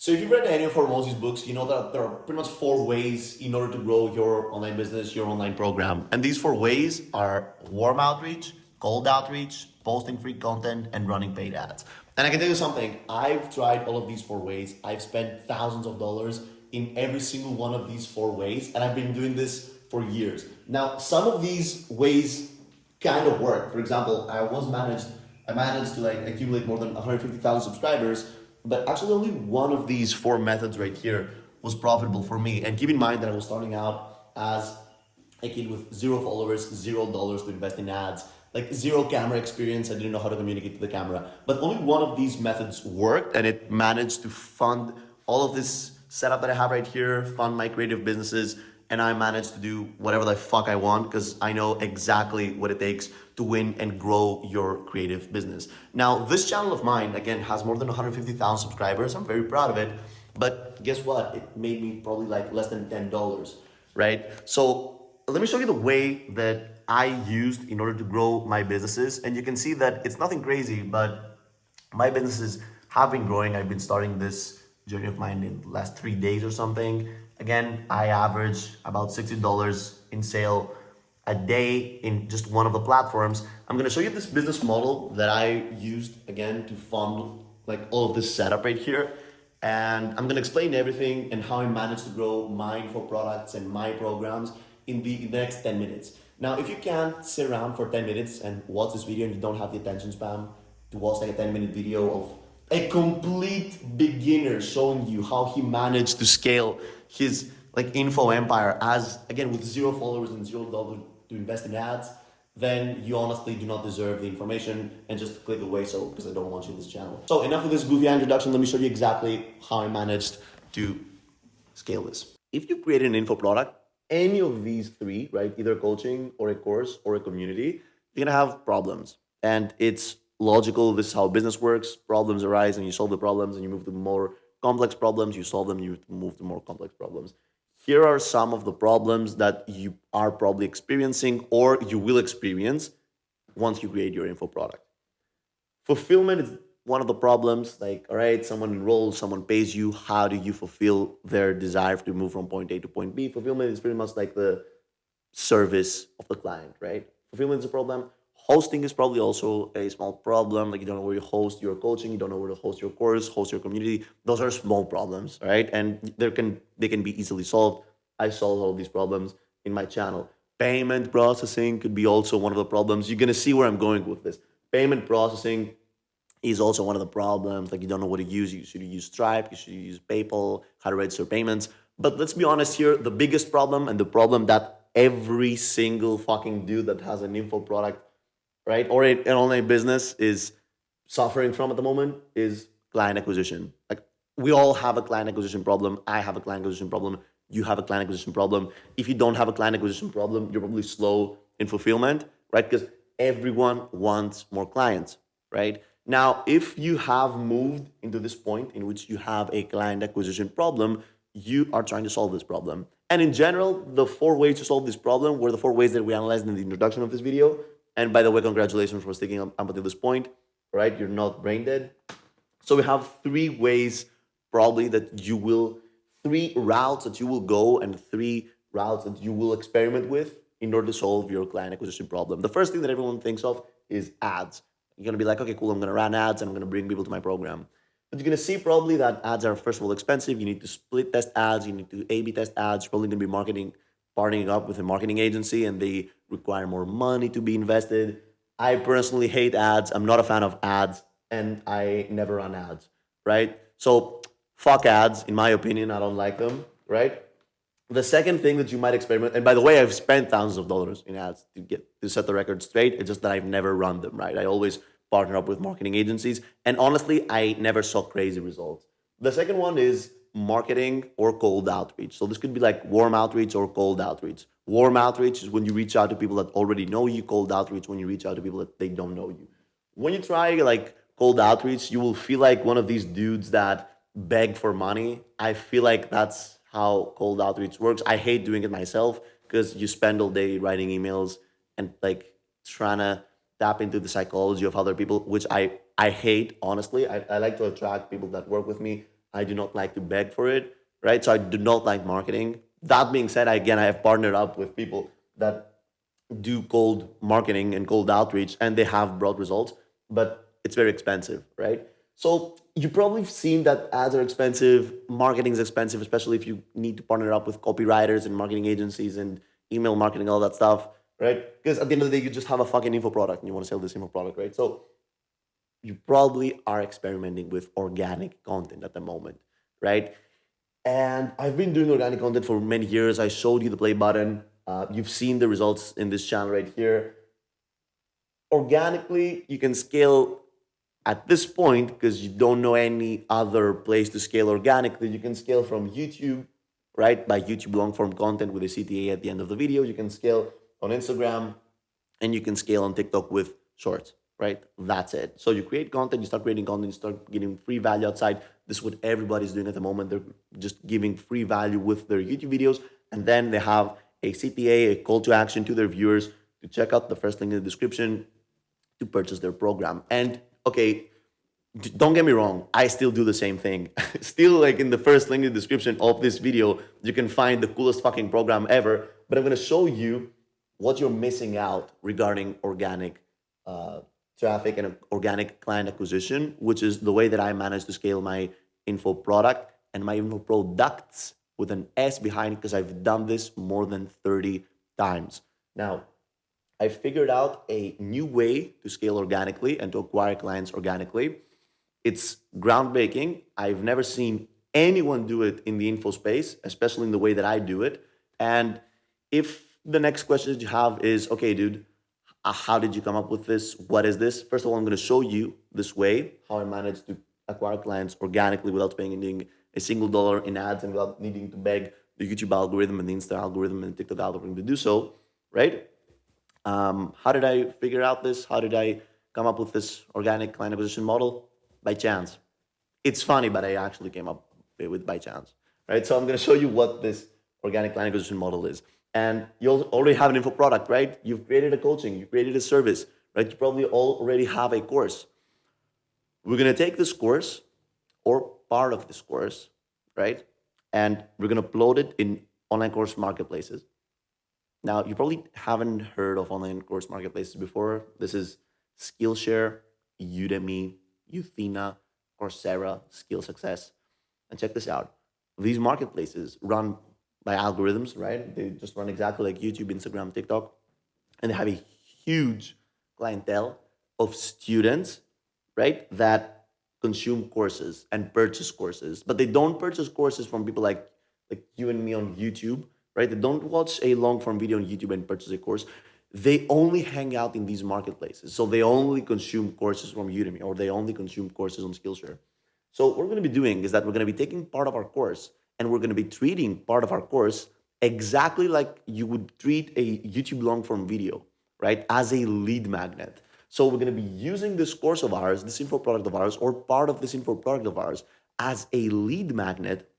So if you've read any of Hormozzi's books, you know that there are pretty much four ways in order to grow your online business, your online program. And these four ways are warm outreach, cold outreach, posting free content, and running paid ads. And I can tell you something, I've tried all of these four ways. I've spent thousands of dollars in every single one of these four ways, and I've been doing this for years. Now, some of these ways kind of work. For example, I managed to like accumulate more than 150,000 subscribers, but actually only one of these four methods right here was profitable for me. And keep in mind that I was starting out as a kid with zero followers, $0 to invest in ads, like zero camera experience. I didn't know how to communicate to the camera. But only one of these methods worked, and it managed to fund all of this setup that I have right here, fund my creative businesses, and I managed to do whatever the fuck I want because I know exactly what it takes to win and grow your creative business. Now, this channel of mine, again, has more than 150,000 subscribers. I'm very proud of it. But guess what? It made me probably like less than $10, right? So let me show you the way that I used in order to grow my businesses. And you can see that it's nothing crazy, but my businesses have been growing. I've been starting this journey of mine in the last 3 days or something. Again, I average about $60 in sale a day in just one of the platforms. I'm gonna show you this business model that I used again to fund like all of this setup right here. And I'm gonna explain everything and how I managed to grow my info products and my programs in the next 10 minutes. Now, if you can't sit around for 10 minutes and watch this video and you don't have the attention span to watch like a 10-minute video of a complete beginner showing you how he managed to scale his like info empire as again with zero followers and $0 to invest in ads, then you honestly do not deserve the information and just click away so because I don't want you in this channel. So enough of this goofy introduction. Let me show you exactly how I managed to scale this. If you create an info product, any of these three, right, either coaching or a course or a community, you're gonna have problems. And it's logical. This is how business works. Problems arise and you solve the problems and you move to more complex problems, you solve them, you move to more complex problems. Here are some of the problems that you are probably experiencing or you will experience once you create your info product. Fulfillment is one of the problems. Like, all right, someone enrolls, someone pays you. How do you fulfill their desire to move from point A to point B? Fulfillment is pretty much like the service of the client, right? Fulfillment is a problem. Hosting is probably also a small problem. Like you don't know where you host your coaching, you don't know where to host your course, host your community. Those are small problems, right? And they can be easily solved. I solve all of these problems in my channel. Payment processing could be also one of the problems. You're gonna see where I'm going with this. Payment processing is also one of the problems. Like you don't know what to use. You should use Stripe, you should use PayPal, how to register payments. But let's be honest here, the biggest problem and the problem that every single fucking dude that has an info product, right, or an online business is suffering from at the moment is client acquisition. Like we all have a client acquisition problem. I have a client acquisition problem. You have a client acquisition problem. If you don't have a client acquisition problem, you're probably slow in fulfillment, right? Because everyone wants more clients, right? Now, if you have moved into this point in which you have a client acquisition problem, you are trying to solve this problem. And in general, the four ways to solve this problem were the four ways that we analyzed in the introduction of this video. And by the way, congratulations for sticking up until this point, right? You're not brain dead. So we have three ways probably that you will, three routes that you will go and three routes that you will experiment with in order to solve your client acquisition problem. The first thing that everyone thinks of is ads. You're gonna be like, okay, cool, I'm gonna run ads and I'm gonna bring people to my program. But you're gonna see probably that ads are first of all expensive. You need to split test ads, you need to A/B test ads. You're probably gonna be partnering up with a marketing agency, and they require more money to be invested. I personally hate ads. I'm not a fan of ads, and I never run ads, right? So fuck ads, in my opinion. I don't like them, right? The second thing that you might experiment, and by the way, I've spent thousands of dollars in ads to set the record straight. It's just that I've never run them, right? I always partner up with marketing agencies, and honestly, I never saw crazy results. The second one is marketing or cold outreach. So this could be like warm outreach or cold outreach. Warm outreach is when you reach out to people that already know you. Cold outreach when you reach out to people that they don't know you. When you try like cold outreach, you will feel like one of these dudes that beg for money. I feel like that's how cold outreach works. I hate doing it myself because you spend all day writing emails and like trying to tap into the psychology of other people, which I hate, honestly. I like to attract people that work with me. I do not like to beg for it, right? So I do not like marketing. That being said, I have partnered up with people that do cold marketing and cold outreach, and they have brought results, but it's very expensive, right? So you probably have seen that ads are expensive, marketing is expensive, especially if you need to partner up with copywriters and marketing agencies and email marketing, all that stuff, right? Because at the end of the day, you just have a fucking info product and you want to sell this info product, right? So you probably are experimenting with organic content at the moment, right? And I've been doing organic content for many years. I showed you the play button. You've seen the results in this channel right here. Organically, you can scale at this point because you don't know any other place to scale organically. You can scale from YouTube, right? By YouTube long form content with a CTA at the end of the video. You can scale on Instagram and you can scale on TikTok with shorts, right? That's it. So you create content, you start creating content, you start getting free value outside. This is what everybody's doing at the moment. They're just giving free value with their YouTube videos. And then they have a CTA, a call to action to their viewers to check out the first link in the description to purchase their program. And okay, don't get me wrong, I still do the same thing. Still, like in the first link in the description of this video, you can find the coolest fucking program ever. But I'm gonna show you what you're missing out regarding organic traffic and organic client acquisition, which is the way that I manage to scale my info product and my info products with an S behind, because I've done this more than 30 times. Now, I figured out a new way to scale organically and to acquire clients organically. It's groundbreaking. I've never seen anyone do it in the info space, especially in the way that I do it. And if the next question that you have is, okay, dude, how did you come up with this? What is this? First of all, I'm going to show you this way, how I managed to acquire clients organically without spending a single dollar in ads and without needing to beg the YouTube algorithm and the Insta algorithm and the TikTok algorithm to do so, right? How did I figure out this? How did I come up with this organic client acquisition model? By chance. It's funny, but I actually came up with by chance, right? So I'm going to show you what this organic client acquisition model is. And you already have an info product, right? You've created a coaching, you created a service, right? You probably already have a course. We're going to take this course or part of this course, right? And we're going to upload it in online course marketplaces. Now, you probably haven't heard of online course marketplaces before. This is Skillshare, Udemy, Uthena, Coursera, Skill Success. And check this out. These marketplaces run by algorithms, right? They just run exactly like YouTube, Instagram, TikTok. And they have a huge clientele of students, right, that consume courses and purchase courses. But they don't purchase courses from people like you and me on YouTube, right? They don't watch a long form video on YouTube and purchase a course. They only hang out in these marketplaces. So they only consume courses from Udemy or they only consume courses on Skillshare. So what we're going to be doing is that we're going to be taking part of our course and we're going to be treating part of our course exactly like you would treat a YouTube long form video, right? As a lead magnet. So we're going to be using this course of ours, this info product of ours, or part of this info product of ours as a lead magnet.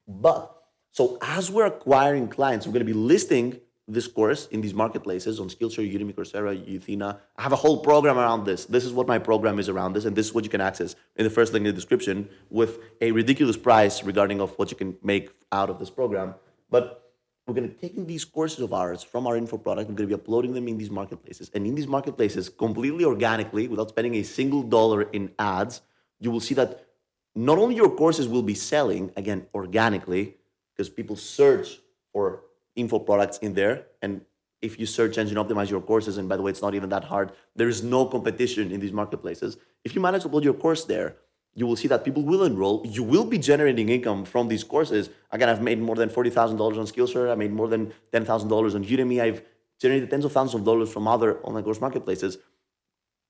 But so as we're acquiring clients, we're going to be listing this course in these marketplaces on Skillshare, Udemy, Coursera, Uthena. I have a whole program around this. This is what my program is around this, and this is what you can access in the first link in the description with a ridiculous price regarding of what you can make out of this program. But we're going to be taking these courses of ours from our info product. We're going to be uploading them in these marketplaces. And in these marketplaces, completely organically, without spending a single dollar in ads, you will see that not only your courses will be selling, again, organically, because people search for info products in there. And if you search engine optimize your courses, and by the way, it's not even that hard, there is no competition in these marketplaces. If you manage to upload your course there, you will see that people will enroll. You will be generating income from these courses. Again, I've made more than $40,000 on Skillshare. I made more than $10,000 on Udemy. I've generated tens of thousands of dollars from other online course marketplaces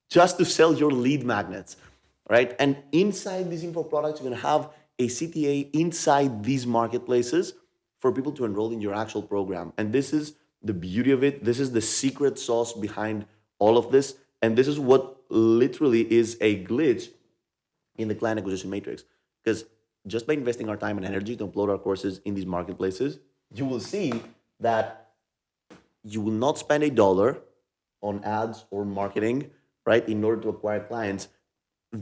just to sell your lead magnets, right? And inside these info products, you're going to have a CTA inside these marketplaces for people to enroll in your actual program. And this is the beauty of it. This is the secret sauce behind all of this. And this is what literally is a glitch in the client acquisition matrix. Because just by investing our time and energy to upload our courses in these marketplaces, you will see that you will not spend a dollar on ads or marketing, right, in order to acquire clients.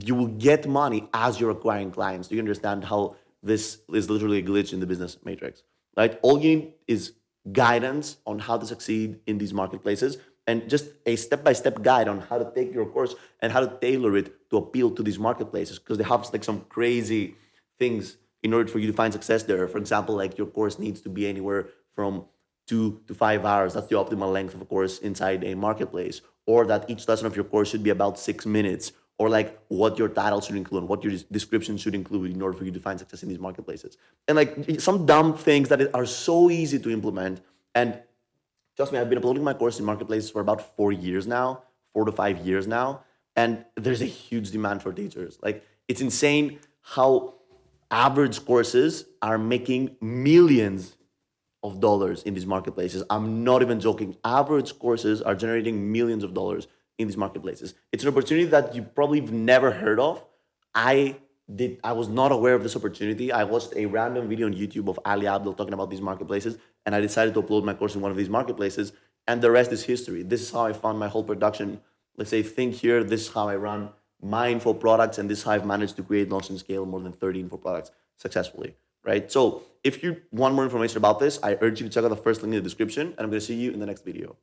You will get money as you're acquiring clients. Do you understand how this is literally a glitch in the business matrix, right? All you need is guidance on how to succeed in these marketplaces and just a step-by-step guide on how to take your course and how to tailor it to appeal to these marketplaces, because they have like some crazy things in order for you to find success there. For example, like your course needs to be anywhere from 2 to 5 hours. That's the optimal length of a course inside a marketplace. Or that each lesson of your course should be about 6 minutes. Or like what your title should include, what your description should include in order for you to find success in these marketplaces. And like some dumb things that are so easy to implement. And trust me, I've been uploading my course in marketplaces for about 4 years now, 4 to 5 years now. And there's a huge demand for teachers. Like it's insane how average courses are making millions of dollars in these marketplaces. I'm not even joking. Average courses are generating millions of dollars in these marketplaces. It's an opportunity that you probably have never heard of. I was not aware of this opportunity. I watched a random video on YouTube of Ali Abdul talking about these marketplaces, and I decided to upload my course in one of these marketplaces, and the rest is history. This is how I found my whole production. Let's say think here, this is how I run my info products, and this is how I've managed to create, launch, and scale more than 30 info products successfully, right? So if you want more information about this, I urge you to check out the first link in the description, and I'm gonna see you in the next video.